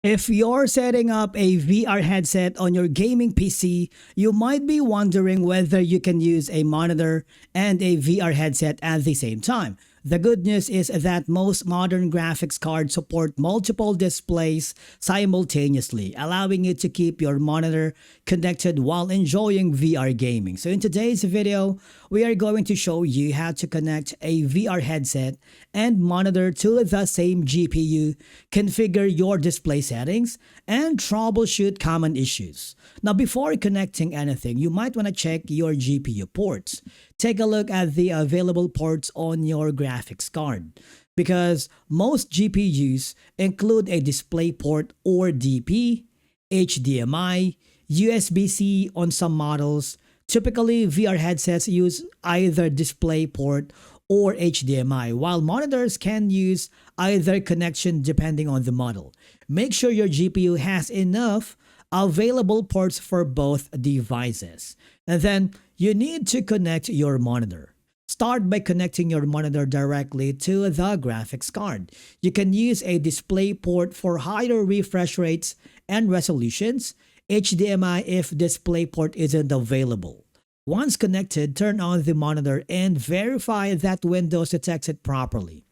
If you're setting up a VR headset on your gaming PC, you might be wondering whether you can use a monitor and a VR headset at the same time. The good news is that most modern graphics cards support multiple displays simultaneously, allowing you to keep your monitor connected while enjoying VR gaming. So in today's video, we are going to show you how to connect a VR headset and monitor to the same GPU, configure your display settings, and troubleshoot common issues. Now, before connecting anything, you might want to check your GPU ports. Take a look at the available ports on your graphics card, because most GPUs include a display port or DP, HDMI, USB-C on some models. Typically, VR headsets use either display port or HDMI, while monitors can use either connection depending on the model. Make sure your GPU has enough available ports for both devices. And then you need to connect your monitor. Start by connecting your monitor directly to the graphics card. You can use a display port for higher refresh rates and resolutions, HDMI if DisplayPort isn't available. Once connected, turn on the monitor and verify that Windows detects it properly.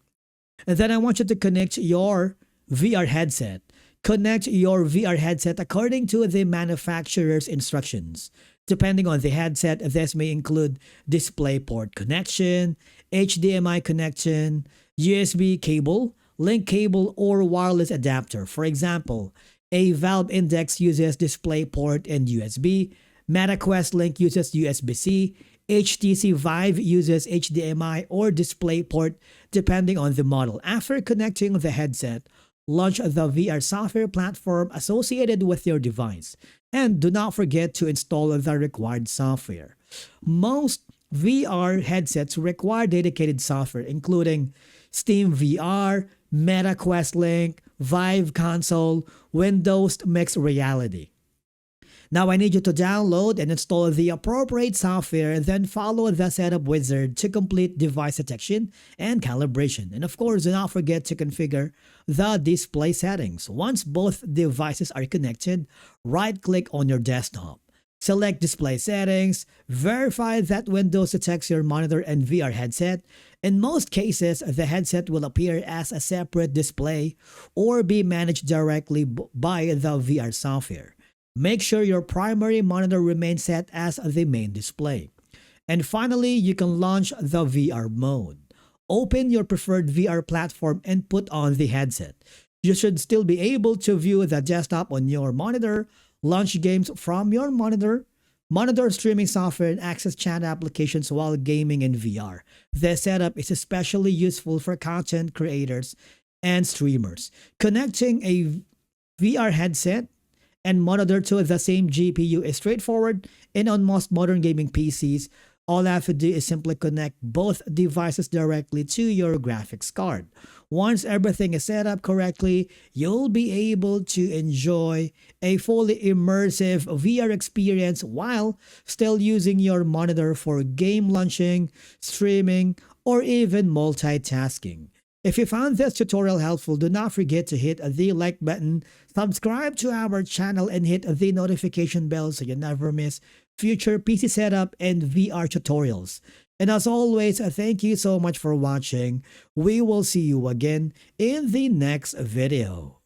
And then I want you to connect your VR headset. Connect your VR headset according to the manufacturer's instructions. Depending on the headset, this may include DisplayPort connection, HDMI connection, USB cable, link cable, or wireless adapter. For example, a Valve Index uses DisplayPort and USB, MetaQuest Link uses USB-C, HTC Vive uses HDMI or DisplayPort depending on the model. After connecting the headset, launch the VR software platform associated with your device. And do not forget to install the required software. Most VR headsets require dedicated software, including Steam VR, MetaQuest Link, Vive Console, Windows Mixed Reality. Now I need you to download and install the appropriate software and then follow the setup wizard to complete device detection and calibration. And of course, do not forget to configure the display settings. Once both devices are connected, right-click on your desktop. Select display settings, verify that Windows detects your monitor and VR headset. In most cases, the headset will appear as a separate display or be managed directly by the VR software. Make sure your primary monitor remains set as the main display. And finally, you can launch the VR mode. Open your preferred VR platform and put on the headset. You should still be able to view the desktop on your monitor, launch games from your monitor streaming software, and access chat applications while gaming in VR. This setup is especially useful for content creators and streamers. Connecting a VR headset and monitor to the same GPU is straightforward, and on most modern gaming PCs, all I have to do is simply connect both devices directly to your graphics card. Once everything is set up correctly, you'll be able to enjoy a fully immersive VR experience while still using your monitor for game launching, streaming, or even multitasking. If you found this tutorial helpful, do not forget to hit the like button, subscribe to our channel, and hit the notification bell so you never miss future PC setup and VR tutorials. And as always, thank you so much for watching. We will see you again in the next video.